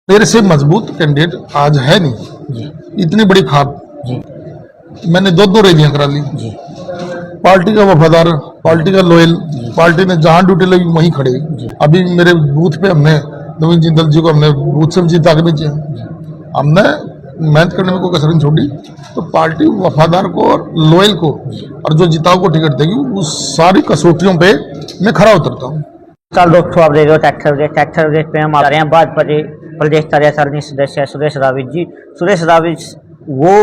मेरे से मजबूत कैंडिडेट आज है नहीं। इतनी बड़ी खाप मैंने दो रैलियां करा ली। पार्टी का वफादार, पार्टी का लॉयल, पार्टी ने जहां ड्यूटी लगी वहीं खड़े। अभी मेरे बूथ पे हमने नवीन जिंदल जी को हमने बूथ से जीता के भेजे। हमने मेहनत करने में कोई कसर नहीं छोड़ी। तो पार्टी वफादार को और लॉयल को और जो जिताओ को टिकट देगी उस सारी कसौटियों पे मैं खरा उतरता हूँ। चाल दोस्तों, आप देख रहे हो ट्रैक्टर गेट पे हम आ रहे हैं। बाद प्रदेश कार्यकारिणी सदस्य सुरेश रावित जी। सुरेश रावित वो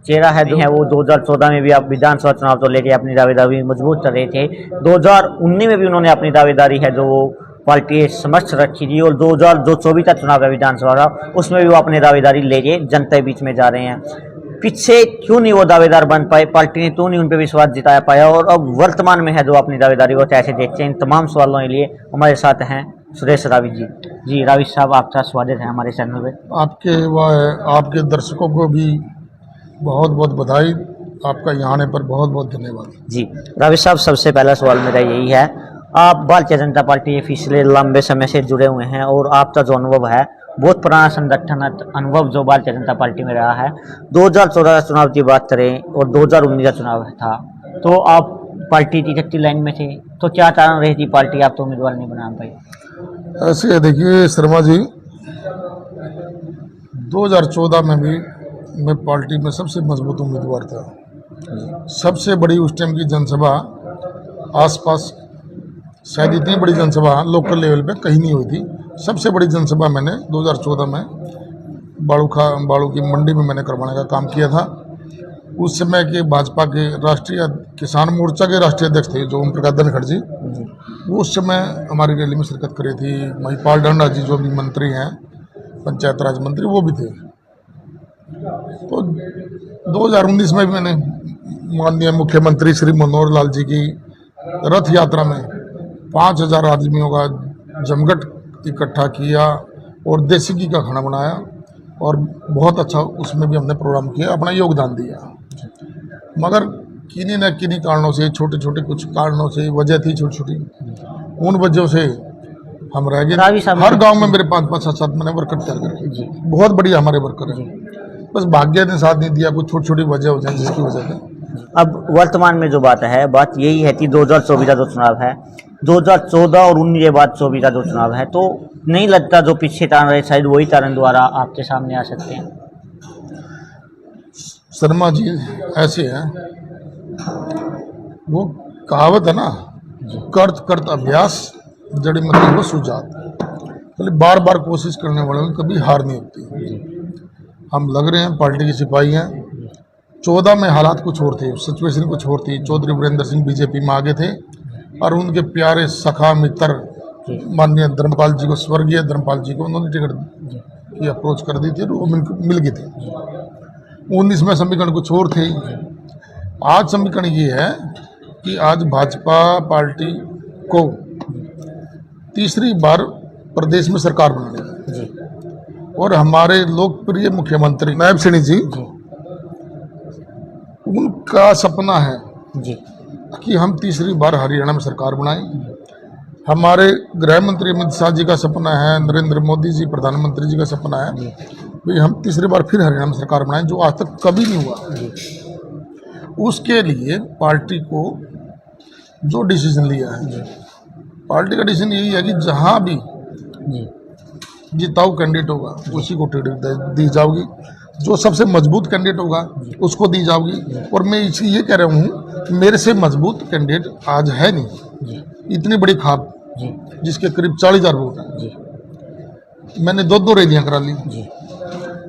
चेहरा है जो है वो 2014 में भी आप विधानसभा चुनाव तो लेके अपनी दावेदारी मजबूत कर रहे थे। 2019 में भी उन्होंने अपनी दावेदारी है जो वो पार्टी समक्ष रखी थी, और 2024 का चुनाव है विधानसभा का, उसमें भी वो अपनी दावेदारी लेके जनता के बीच में जा रहे हैं। पीछे क्यों नहीं वो दावेदार बन पाए, पार्टी ने क्यों नहीं उन पर विश्वास जिताया पाया, और अब वर्तमान में है जो अपनी दावेदारी वो कैसे देखते हैं, इन तमाम सवालों के लिए हमारे साथ हैं सुरेश रावित जी। जी रावित साहब, आपका स्वागत है हमारे चैनल पे। आपके दर्शकों को भी बहुत बहुत बधाई। आपका यहाँ आने पर बहुत बहुत धन्यवाद। जी रावित साहब, सबसे पहला सवाल मेरा यही है, आप भारतीय जनता पार्टी के पिछले लंबे समय से जुड़े हुए हैं और आपका जो अनुभव है, बहुत पुराना संगठन अनुभव जो भारतीय जनता पार्टी में रहा है। 2014 चुनाव की बात करें और 2019 का चुनाव था, तो आप पार्टी की कच्ची लाइन में थे, तो क्या कारण रही थी पार्टी आप तो उम्मीदवार नहीं बना पाई? ऐसे है, देखिए शर्मा जी, 2014 में भी मैं पार्टी में सबसे मजबूत उम्मीदवार था। सबसे बड़ी उस टाइम की जनसभा आसपास, शायद इतनी बड़ी जनसभा लोकल लेवल पे कहीं नहीं हुई थी। सबसे बड़ी जनसभा मैंने 2014 में बाड़ू की मंडी में मैंने करवाने का काम किया था। उस समय के भाजपा के राष्ट्रीय किसान मोर्चा के राष्ट्रीय अध्यक्ष थे जो ओम प्रकाश धनखड़ जी, वो उस समय हमारी रैली में शिरकत करे थी। महिपाल डांडा जी जो भी मंत्री हैं, पंचायत राज मंत्री, वो भी थे। तो 2019 में भी मैंने माननीय मुख्यमंत्री श्री मनोहर लाल जी की रथ यात्रा में 5000 आदमियों का जमघट इकट्ठा किया और देसी घी का खाना बनाया, और बहुत अच्छा उसमें भी हमने प्रोग्राम किया, अपना योगदान दिया। मगर किन्हीं न किन्हीं कारणों से, छोटे छोटे कुछ कारणों से, वजह थी छोटी छोटी, उन वजहों से हम रह गए। हर गांव में मेरे 5-5, 7-7 मैंने वर्कर तैयार करके, बहुत बढ़िया हमारे वर्कर हैं, बस भाग्य ने साथ नहीं दिया, कुछ छोटी छोटी वजह हो जाए जिसकी वजह से। अब वर्तमान में जो बात यही है कि 2024 का जो चुनाव है, 2014 और 19 के बाद 24 का जो चुनाव है, तो नहीं लगता जो पीछे कारण रहे शायद वही कारण दोबारा आपके सामने आ सकते हैं? शर्मा जी, ऐसे है, वो कहावत है ना, करत करत अभ्यास जड़ी मतलब वो सुजात। तो बार बार कोशिश करने वालों की कभी हार नहीं होती। हम लग रहे हैं, पार्टी के सिपाही हैं। 14 में हालात कुछ और थे, सिचुएशन कुछ और थी। चौधरी वीरेंद्र सिंह बीजेपी में आगे थे और उनके प्यारे सखा मित्र माननीय धर्मपाल जी को, स्वर्गीय धर्मपाल जी को, उन्होंने टिकट की अप्रोच कर दी थी और वो मिल गई थी। 19 में समीकरण कुछ और थे। आज समीकरण ये है कि आज भाजपा पार्टी को तीसरी बार प्रदेश में सरकार बनानी है, और हमारे लोकप्रिय मुख्यमंत्री नायब सिंह जी, उनका सपना है कि हम तीसरी बार हरियाणा में सरकार बनाएं। हमारे गृह मंत्री अमित शाह जी का सपना है, नरेंद्र मोदी जी प्रधानमंत्री जी का सपना है भाई हम तीसरी बार फिर हरियाणा में सरकार बनाएं, जो आज तक कभी नहीं हुआ। उसके लिए पार्टी को जो डिसीजन लिया है, पार्टी का डिसीजन यही है कि जहां भी जिताऊ कैंडिडेट होगा उसी को टिकट दी जाओगी, जो सबसे मजबूत कैंडिडेट होगा उसको दी जाओगी। और मैं इसलिए ये कह रहा हूँ, मेरे से मजबूत कैंडिडेट आज है नहीं। इतनी बड़ी खाप जिसके करीब 40,000 वोट हैं, मैंने दो रैलियां करा ली।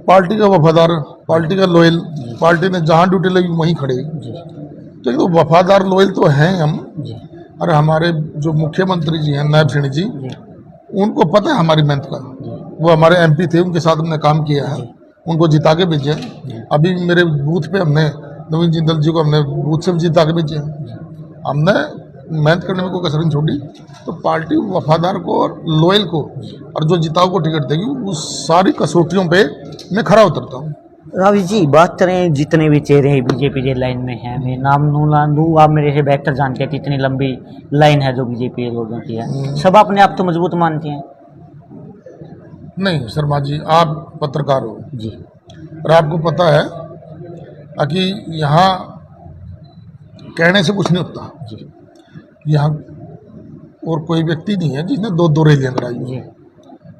पार्टी का वफादार, पार्टी का लॉयल, पार्टी ने जहां ड्यूटी लगी वहीं खड़े। तो ये तो वफादार लॉयल तो हैं हम। और हमारे जो मुख्यमंत्री जी हैं नायब सिंह जी, उनको पता है हमारी मेहनत का। वो हमारे MP थे, उनके साथ हमने काम किया है, उनको जिता के भेजे। अभी मेरे बूथ पे हमने नवीन जिंदल जी को हमने बूथ से जिता के भेजे। हमने मेहनत करने में कोई कसर नहीं छोड़ी। तो पार्टी वफादार को और लॉयल को और जो जिताओ को टिकट देगी उस सारी कसौटियों पे मैं खरा उतरता हूँ। रावित जी, बात करें जितने भी चेहरे हैं बीजेपी के लाइन में हैं, मैं नाम लूँ, आप मेरे से बेहतर जानते हैं कि इतनी लंबी लाइन है जो बीजेपी के लोगों की है, सब अपने आप तो मजबूत मानते हैं। नहीं शर्मा जी, आप पत्रकार हो जी और आपको पता है कि यहाँ कहने से कुछ नहीं होता। जी यहाँ और कोई व्यक्ति नहीं है जिसने दो दो रैलियाँ कराई जी हो,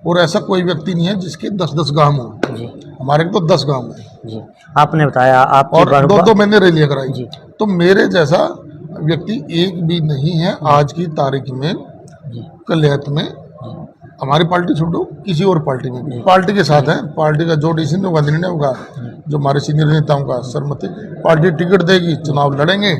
और ऐसा कोई व्यक्ति नहीं है जिसके 10-10 गांव हो। जी हमारे तो 10 गांव हैं जी। आपने बताया आपकी और दो मैंने रैलियाँ कराई। जी तो मेरे जैसा व्यक्ति एक भी नहीं है आज की तारीख में जी कलियात में। हमारी पार्टी छोड़ो, किसी और पार्टी में भी पार्टी के साथ है। पार्टी का जो डिसीजन होगा, निर्णय होगा, जो हमारे सीनियर नेताओं का सरमति, पार्टी टिकट देगी, चुनाव लड़ेंगे,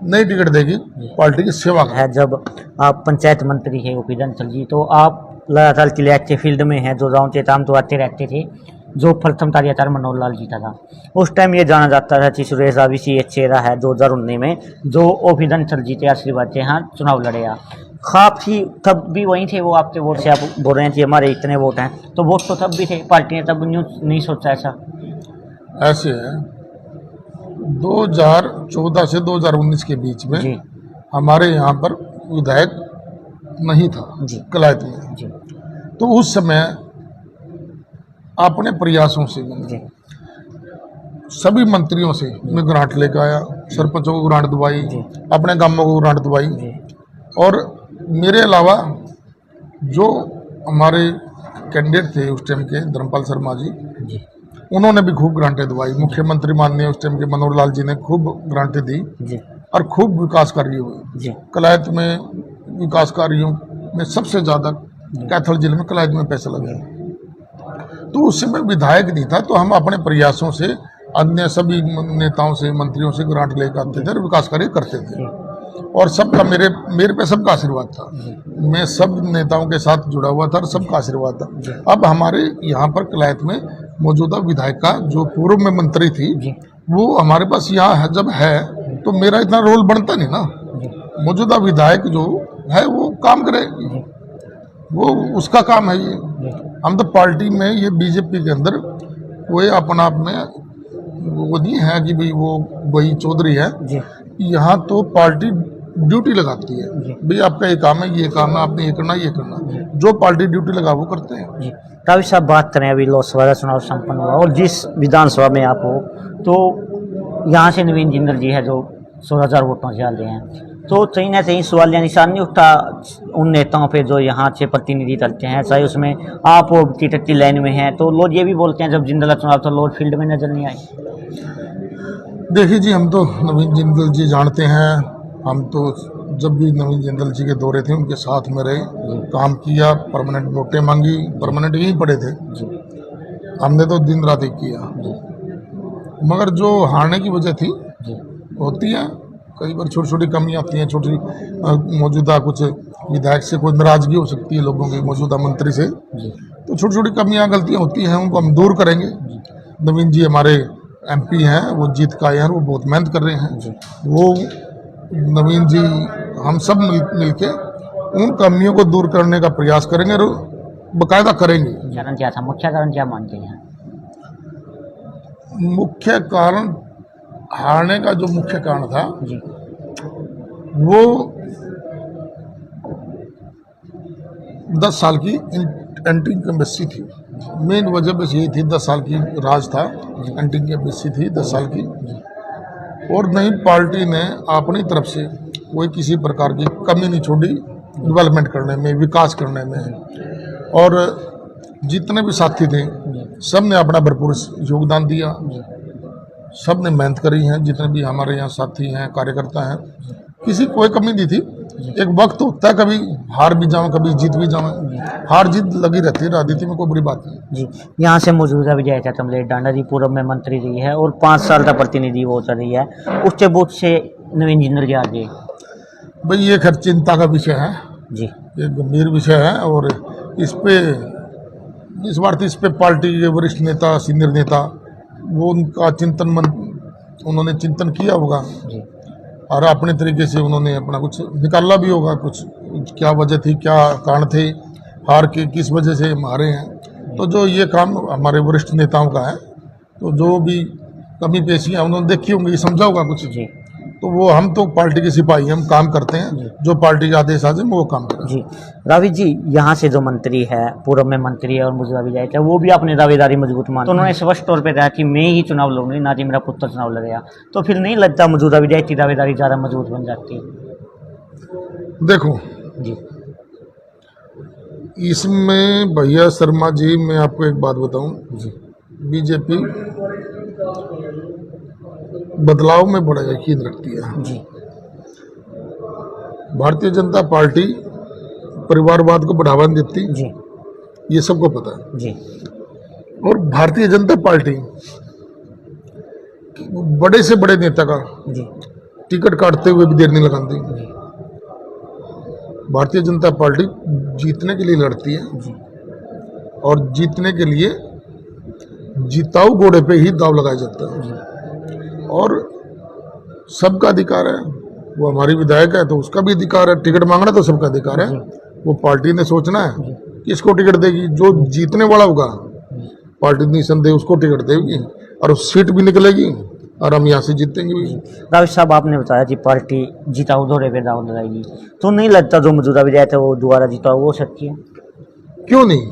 नहीं टिकट देगी, पार्टी की सेवा है। जब आप पंचायत मंत्री है ओपी धनखड़ जी, तो आप लगातार क्लियर के फील्ड में हैं, जो गाँव चेताम तो आते रहते थे। जो प्रथम कार्यचार मनोहर लाल जीता था, उस टाइम ये जाना जाता था कि सुरेश रावसी एक चेहरा है 2019 में जो ओपी धनखड़ जीते आशीर्वाद के यहाँ चुनाव लड़ेगा। काफी तब भी वही थे वो, आपके वोट से आप बोल रहे हैं कि हमारे इतने वोट हैं, तो वोट तो तब भी थे, पार्टी ने तब न्यूज नहीं सोचा ऐसा। ऐसे है। 2014 से 2019 के बीच में जी हमारे यहाँ पर विधायक नहीं था जी कलायत में। जी तो उस समय अपने प्रयासों से जी सभी मंत्रियों से मैं ग्रांट लेकर आया, सरपंचों को ग्रांट दवाई, अपने गांवों को ग्रांट दवाई, जी और मेरे अलावा जो हमारे कैंडिडेट थे उस टाइम के धर्मपाल शर्मा जी, जी उन्होंने भी खूब ग्रांटें दवाई। मुख्यमंत्री माननीय उस टाइम के मनोहर लाल जी ने खूब ग्रांटें दी जी और खूब विकास कार्य हुए। जी कलायत में विकास कार्यों में सबसे ज़्यादा कैथल जिले में कलायत में पैसा लगे। तो उस समय विधायक नहीं था, तो हम अपने प्रयासों से अन्य सभी नेताओं से, मंत्रियों से ग्रांट लेकर आते थे और विकास कार्य करते थे, और सबका मेरे पे सबका आशीर्वाद था। मैं सब नेताओं के साथ जुड़ा हुआ था और सबका आशीर्वाद था। अब हमारे यहाँ पर कलायत में मौजूदा विधायक का जो पूर्व में मंत्री थी, वो हमारे पास यहाँ है, जब है तो मेरा इतना रोल बनता नहीं ना। मौजूदा विधायक जो है वो काम करे, वो उसका काम है ये। हम तो पार्टी में, ये बीजेपी के अंदर कोई अपना आप में वो नहीं है कि भाई वो वही चौधरी है। यहाँ तो पार्टी ड्यूटी लगाती है, भाई आपका ये काम है, ये काम है, आपने ये करना, ये करना, जो पार्टी ड्यूटी लगा वो करते हैं। तभी सब बात करें, अभी लोकसभा का चुनाव संपन्न हुआ और जिस विधानसभा में आप हो, तो यहाँ से नवीन जिंदल जी है जो 16,000 वोटों से हारे हैं, तो कहीं ना कहीं सवालिया निशान नहीं उठता उन नेताओं पे जो यहाँ से प्रतिनिधि करते हैं, चाहे उसमें आप टी लाइन में हैं। तो लोग ये भी बोलते हैं जब जिंदल का चुनाव था लोग फील्ड में नजर नहीं आए। देखिए जी, हम तो नवीन जिंदल जी जानते हैं। हम तो जब भी नवीन जिंदल जी के दौरे थे उनके साथ में रहे, काम किया, परमानेंट वोटें मांगी, परमानेंट यहीं पड़े थे। हमने तो दिन रात एक किया, मगर जो हारने की वजह थी होती है, कई बार छोटी छोटी कमियां आती हैं, छोटी मौजूदा कुछ विधायक से कोई नाराजगी हो सकती है लोगों की, मौजूदा मंत्री से, तो छोटी छोटी कमियां गलतियां होती हैं, उनको हम दूर करेंगे। नवीन जी हमारे एमपी हैं, वो जीत का आए हैं, वो बहुत मेहनत कर रहे हैं। वो नवीन जी हम सब मिलके उन कमियों को दूर करने का प्रयास करेंगे और बाकायदा करेंगे। कारण क्या था, मुख्य कारण क्या मानते हैं? मुख्य कारण, हारने का जो मुख्य कारण था जी वो 10 साल की एंटी इनकम्बेंसी थी। मेन वजह बस यही थी, 10 साल की राज था, एंटी इनकम्बेंसी थी 10 साल की, और नई पार्टी ने अपनी तरफ से कोई किसी प्रकार की कमी नहीं छोड़ी डेवलपमेंट करने में, विकास करने में, और जितने भी साथी थे सब ने अपना भरपूर योगदान दिया, सब ने मेहनत करी है। जितने भी हमारे यहाँ साथी हैं, कार्यकर्ता हैं, किसी कोई कमी नहीं थी। एक वक्त होता है, कभी हार भी जाऊँ, कभी जीत भी जाऊँ, हार जीत लगी रहती है, राजनीति में कोई बुरी बात नहीं। जी, यहाँ से मौजूदा विधायक कमलेश डांडा जी पूर्व में मंत्री रही है और 5 साल का प्रतिनिधि वो चल रही है, उच्च बूथ से नवीन जिंदल जी आ गए। भाई ये खैर चिंता का विषय है जी, ये गंभीर विषय है, और इस बार तो इस पे पार्टी के वरिष्ठ नेता, सीनियर नेता, वो उनका उन्होंने चिंतन किया होगा और अपने तरीके से उन्होंने अपना कुछ निकाला भी होगा, कुछ क्या वजह थी, क्या कारण थे हार के, किस वजह से हम हारे हैं। तो जो ये काम हमारे वरिष्ठ नेताओं का है, तो जो भी कमी पेशियाँ उन्होंने देखी होंगी, समझा होगा कुछ। जी तो वो हम तो पार्टी के सिपाही हैं, हम काम करते हैं, जो पार्टी का आदेश आ जाए वो काम करें। जी रावित जी, यहाँ से जो मंत्री है, पूर्व में मंत्री है और मौजूदा विधायक है, वो भी अपनी दावेदारी मजबूत मान, तो उन्होंने स्पष्ट तौर पे कहा कि मैं ही चुनाव लड़ूंगी, ना कि मेरा पुत्र चुनाव लड़ेगा। तो फिर नहीं लगता मौजूदा विधायक की दावेदारी ज़्यादा मजबूत बन जाती है? देखो जी इसमें भैया शर्मा जी, मैं आपको एक बात बताऊं, जी बीजेपी बदलाव में बड़ा यकीन रखती है। जी भारतीय जनता पार्टी परिवारवाद को बढ़ावा नहीं देती, जी ये सबको पता है। जी और भारतीय जनता पार्टी बड़े से बड़े नेता का जी टिकट काटते हुए भी देर नहीं लगाती। भारतीय जनता पार्टी जीतने के लिए लड़ती है, जी और जीतने के लिए जिताऊ घोड़े पे ही दाव लगाया जाता है। और सबका अधिकार है, वो हमारी विधायक है तो उसका भी अधिकार है, टिकट मांगना तो सबका अधिकार है। वो पार्टी ने सोचना है किसको टिकट देगी, जो जीतने वाला होगा पार्टी निसंदेह उसको टिकट देगी, और सीट भी निकलेगी और हम यहाँ से जीतेंगे भी। रावित साहब, आपने बताया कि पार्टी जिताऊ दौरे पे दाव लगाएगी, तो नहीं लगता जो मौजूदा विधायक है वो दोबारा जिताऊ हो सकती है? क्यों नहीं,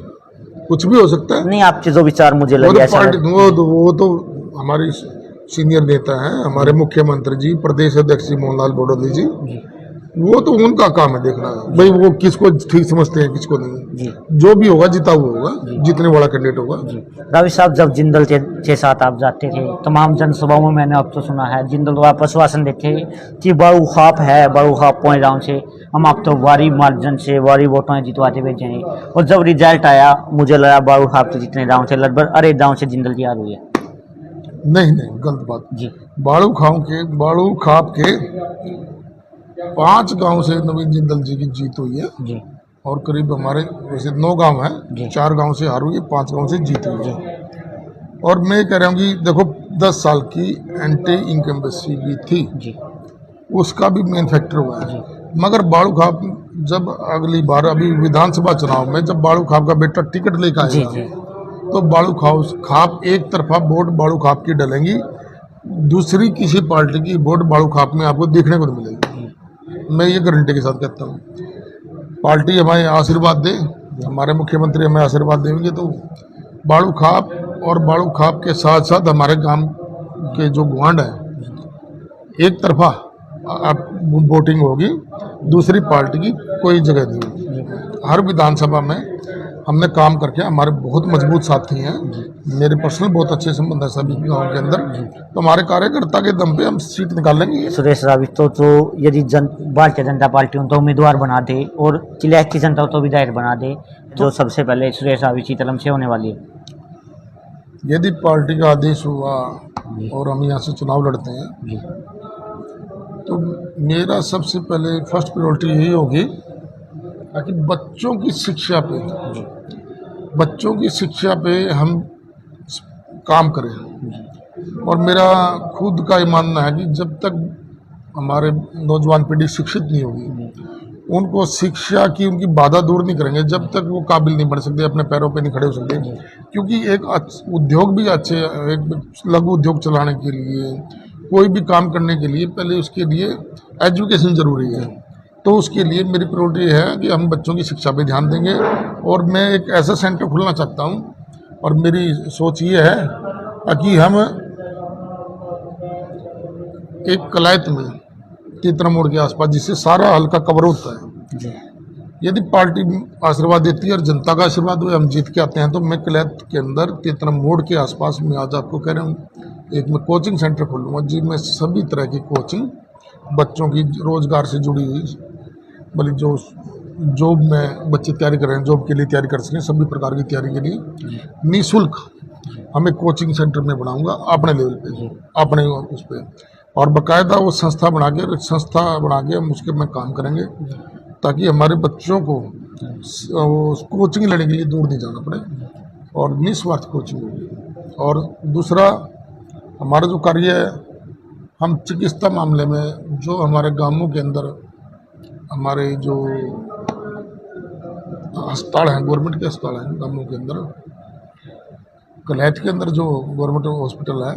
कुछ भी हो सकता है। नहीं, आपके जो विचार मुझे वो लगे तो ऐसा पार्टी वो तो हमारी सीनियर नेता हैं, हमारे मुख्यमंत्री जी, प्रदेश अध्यक्ष जी मोहनलाल बोडोली जी, वो तो उनका काम है देखना भाई वो किसको ठीक समझते हैं किसको नहीं। जी जो भी होगा जिता हुआ होगा, जीतने वाला कैंडिडेट होगा। रावित साहब, जब जिंदल के साथ आप जाते थे तमाम जनसभाओं में, मैंने अब तो सुना है जिंदल वापस आश्वासन देते कि बड़ू खाप है, बड़ू खाप पॉइंट राउंड से हम आप तो वारी मार्जिन से वारी वोटों जितवाते भेजेंगे, और जब रिजल्ट आया मुझे लगा बड़ू खाप तो जितने राउंड से लगभग अरे राउंड से जिंदल की हार हुई है। नहीं नहीं, गलत बात। जी बाड़ू खाप के 5 गांव से नवीन जिंदल जी की जीत हुई है, जी और करीब हमारे वैसे 9 गांव जी। हैं, 4 गांव से हार हुई है, 5 गांव से जीत हुई है। और मैं कह रहा हूँ कि देखो 10 साल की एंटी इनकम्बेंसी भी थी, जी उसका भी मेन फैक्टर हुआ है। मगर बाड़ू खाप जब अगली बार अभी विधानसभा चुनाव में जब बाड़ू खाप का बेटा टिकट लेकर जी आएगा, जी तो बाड़ू खाप एक तरफा वोट बाड़ू खाप की डलेंगी, दूसरी किसी पार्टी की वोट बाड़ू खाप में आपको देखने को नहीं मिलेगी। मैं ये गारंटी के साथ कहता हूँ। पार्टी हमें आशीर्वाद दे, हमारे मुख्यमंत्री हमें आशीर्वाद देंगे तो बाड़ू खाप और बाड़ू खाप के साथ साथ हमारे गांव के जो गुआंढ है एक तरफा अब वोटिंग होगी, दूसरी पार्टी की कोई जगह नहीं होगी। हर विधानसभा में हमने काम करके, हमारे बहुत मजबूत साथी हैं, मेरे पर्सनल बहुत अच्छे संबंध है सभी गांव के अंदर, तो हमारे कार्यकर्ता के दम पे हम सीट निकाल लेंगे। सुरेश रावित तो यदि भारतीय जनता पार्टी उनको उम्मीदवार बना दे और चिल्लाट की जनता तो विधायक बना दे, जो सबसे पहले सुरेश रावित की तरफ से होने वाली है। यदि पार्टी का आदेश हुआ और हम यहाँ से चुनाव लड़ते हैं तो मेरा सबसे पहले फर्स्ट प्रायोरिटी यही होगी ताकि बच्चों की शिक्षा पे हम काम करें। और मेरा खुद का ये मानना है कि जब तक हमारे नौजवान पीढ़ी शिक्षित नहीं होगी, उनको शिक्षा की उनकी बाधा दूर नहीं करेंगे, जब तक वो काबिल नहीं बन सकते, अपने पैरों पे नहीं खड़े हो सकते। क्योंकि एक उद्योग भी अच्छे, एक लघु उद्योग चलाने के लिए, कोई भी काम करने के लिए पहले उसके लिए एजुकेशन ज़रूरी है। तो उसके लिए मेरी प्रायोरिटी है कि हम बच्चों की शिक्षा पे ध्यान देंगे। और मैं एक ऐसा सेंटर खोलना चाहता हूँ, और मेरी सोच ये है कि हम एक कलायत में तीतरा मोड़ के आसपास, जिससे सारा हल्का कवर होता है, यदि पार्टी आशीर्वाद देती है और जनता का आशीर्वाद हुआ, हम जीत के आते हैं, तो मैं कलायत के अंदर तीतरा मोड़ के आसपास मैं आज आपको कह रहा हूँ एक मैं कोचिंग सेंटर खोलूँगा, जिसमें सभी तरह की कोचिंग बच्चों की रोजगार से जुड़ी हुई, मतलब जो जॉब में बच्चे तैयारी कर रहे हैं, जॉब के लिए तैयारी कर सकें, सभी प्रकार की तैयारी के लिए निःशुल्क हमें कोचिंग सेंटर में बनाऊंगा अपने लेवल पे, अपने उस पर, और बाकायदा वो संस्था बना के हम उसके में काम करेंगे ताकि हमारे बच्चों को कोचिंग लेने के लिए दूर नहीं जाना पड़े और निस्वार्थ कोचिंग होगी। और दूसरा हमारा जो कार्य है, हम चिकित्सा मामले में जो हमारे गांवों के अंदर हमारे जो अस्पताल हैं, गवर्नमेंट के अस्पताल हैं गांवों के अंदर, कलहट के अंदर जो गवर्नमेंट हॉस्पिटल है,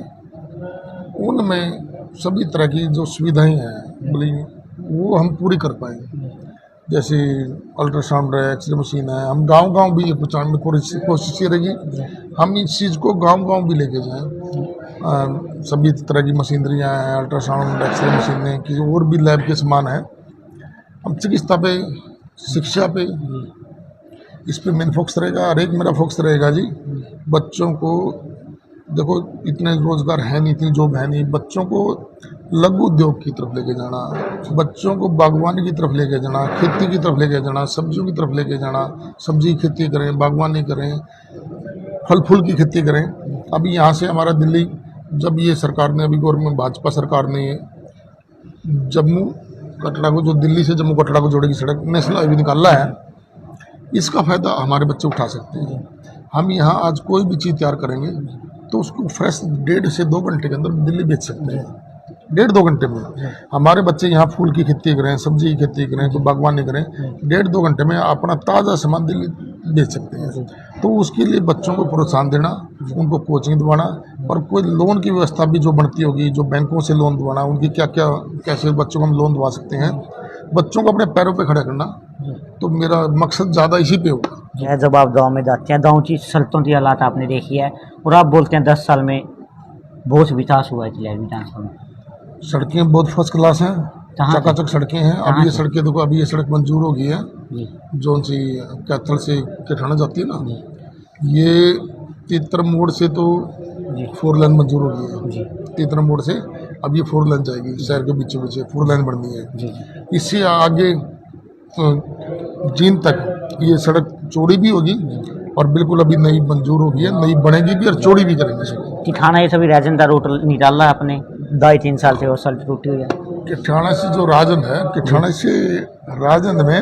उनमें सभी तरह की जो सुविधाएं हैं बोली वो हम पूरी कर पाएंगे। जैसे अल्ट्रासाउंड है, एक्सरे मशीन है, हम गांव-गांव भी ये पहुँचाने में कोशिश ये रहेगी हम इस चीज़ को गांव-गांव भी लेके जाएं। सभी तरह की मशीनरियाँ हैं, अल्ट्रासाउंड, एक्सरे मशीनें की और भी लैब के सामान हैं। हम चिकित्सा पे, शिक्षा पे, इस पे मेन फोकस रहेगा। और एक मेरा फोकस रहेगा जी, बच्चों को देखो इतने रोजगार है नहीं, इतनी जॉब है नहीं, बच्चों को लघु उद्योग की तरफ लेके जाना, बच्चों को बागवानी की तरफ लेके जाना, खेती की तरफ लेके जाना, सब्जियों की तरफ लेके जाना, सब्जी की खेती करें, बागवानी करें, फल फूल की खेती करें। अभी यहाँ से हमारा दिल्ली, जब ये सरकार ने, अभी गवर्नमेंट भाजपा सरकार ने जम्मू कटरा को, जो दिल्ली से जम्मू कटरा को जोड़ेगी सड़क, नेशनल हाईवे निकाला है, इसका फ़ायदा हमारे बच्चे उठा सकते हैं। हम यहाँ आज कोई भी चीज़ तैयार करेंगे तो उसको फ्रेश 1.5 से 2 घंटे के अंदर दिल्ली बेच सकते हैं। 1.5-2 घंटे में हमारे बच्चे यहाँ फूल की खेती करें, सब्जी की खेती करें, तो बागवानी करें, 1.5-2 घंटे में अपना ताज़ा सामान दिल्ली बेच सकते हैं। तो उसके लिए बच्चों को प्रोत्साहन देना, उनको कोचिंग दिलवाना, और कोई लोन की व्यवस्था भी जो बनती होगी, जो बैंकों से लोन दिलवाना, उनकी क्या क्या कैसे बच्चों को हम लोन दिलवा सकते हैं, बच्चों को अपने पैरों पे खड़ा करना, तो मेरा मकसद ज़्यादा इसी पे होगा। जब आप गांव में जाते हैं, गांव की सड़कों की हालात आपने देखी है, और आप बोलते हैं 10 साल में बहुत विकास हुआ है जिला विधानसभा में। सड़कें बहुत फर्स्ट क्लास हैं, कहाँ चकाचक सड़कें हैं। अब ये सड़कें देखो, अभी ये सड़क मंजूर हो गई है जी जो सी कैथल से केठाना जाती है ना, ये तीतर मोड़ से तो जी 4 लेन मंजूर हो गई है। जी तीतर मोड़ से अब ये 4 लेन जाएगी, शहर के बीचों बीच 4 लेन बननी है। जी इससे आगे जींद तक ये सड़क चौड़ी भी होगी, और बिल्कुल अभी नई मंजूर हो गई है, नई बनेगी भी और चौड़ी भी करेंगे इसको। किठाना ये सभी राजेंद्र रूट निकाला है अपने 2.5-3 साल से, वो सड़क टूटी हुई है। किठाना से जो राजन है, किठाना से राजन में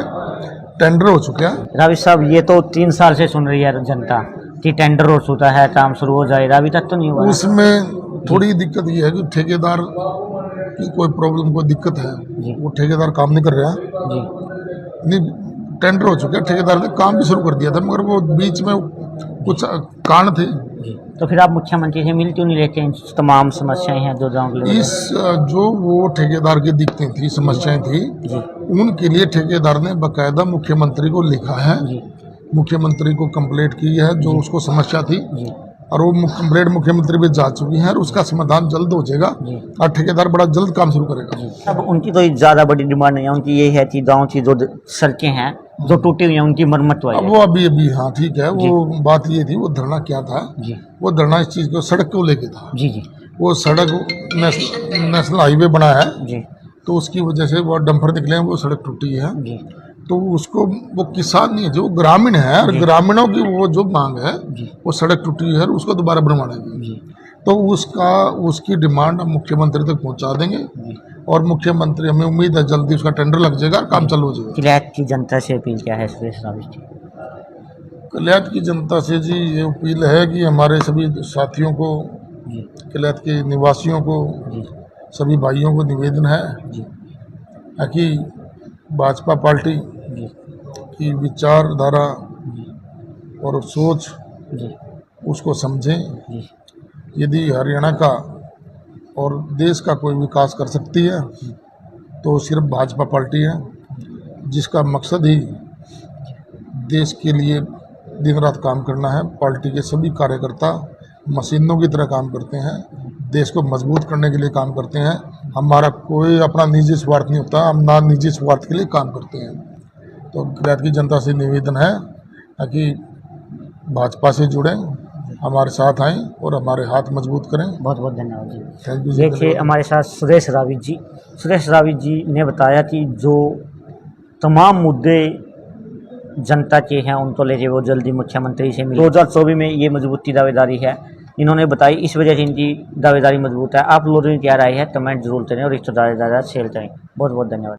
टेंडर हो चुका है। रावी साहब, ये तो 3 साल से सुन रही है जनता कि टेंडर हो चुका है, काम शुरू हो जाएगा, अभी तक तो नहीं हुआ। उसमें थोड़ी दिक्कत ये है कि ठेकेदार की कोई प्रॉब्लम, कोई दिक्कत है, वो ठेकेदार काम नहीं कर रहा है। जी नहीं, टेंडर हो चुका है, ठेकेदार ने काम भी शुरू कर दिया था, मगर वो बीच में कुछ कारण थे। तो फिर आप मुख्यमंत्री से मिल क्यों नहीं लेते हैं? तमाम समस्याएं हैं जो गाँव के लिए। इस जो वो ठेकेदार की दिक्कतें थी, समस्याएं थी, उनके लिए ठेकेदार ने बाकायदा मुख्यमंत्री को लिखा है, मुख्यमंत्री को कंप्लेंट की है जो उसको समस्या थी, और वो कंप्लेंट मुख्यमंत्री पे जा चुकी है, और उसका समाधान जल्द हो जाएगा और ठेकेदार बड़ा जल्द काम शुरू करेगा। अब उनकी तो ज़्यादा बड़ी डिमांड नहीं है, उनकी यही है कि गाँव की जो सड़कें हैं जो टूटी हुई हैं उनकी मरम्मत हो जाए। वो अभी हाँ ठीक है, वो बात ये थी, वो धरना क्या था, वो धरना इस चीज़ को, सड़क को लेके था। जी जी वो सड़क नेशनल हाईवे बना है जी तो उसकी वजह से वो डंपर निकले हैं, वो सड़क टूटी है। जी तो उसको, वो किसान नहीं है, जो ग्रामीण है, और ग्रामीणों की वो जो मांग है, वो सड़क टूटी है, उसको दोबारा बनवाना है। तो उसकी डिमांड हम मुख्यमंत्री तक पहुंचा देंगे, और मुख्यमंत्री, हमें उम्मीद है जल्दी उसका टेंडर लग जाएगा, काम चालू हो जाएगा। किलायत की जनता से अपील क्या है सुरेश रावी जी? किलायत की जनता से जी ये अपील है कि हमारे सभी साथियों को, किलायत के निवासियों को, सभी भाइयों को निवेदन है कि भाजपा पार्टी की विचारधारा और सोच उसको समझें। यदि हरियाणा का और देश का कोई विकास कर सकती है तो सिर्फ भाजपा पार्टी है, जिसका मकसद ही देश के लिए दिन रात काम करना है। पार्टी के सभी कार्यकर्ता मशीनों की तरह काम करते हैं, देश को मजबूत करने के लिए काम करते हैं। हमारा कोई अपना निजी स्वार्थ नहीं होता, हम ना निजी स्वार्थ के लिए काम करते हैं। तो किलायत की जनता से निवेदन है कि भाजपा से जुड़ें, हमारे साथ आएं और हमारे हाथ मजबूत करें। बहुत बहुत धन्यवाद जी। Thank you. देखिए हमारे साथ सुरेश रावी जी। सुरेश रावी जी ने बताया कि जो तमाम मुद्दे जनता के हैं उनको लेके वो जल्दी मुख्यमंत्री से मिले। 2024 में ये मजबूती दावेदारी है इन्होंने बताई, इस वजह से इनकी दावेदारी मजबूत है। आप लोगों की क्या राय है कमेंट जरूर करें और रिश्तेदार शेयर करें। बहुत बहुत धन्यवाद।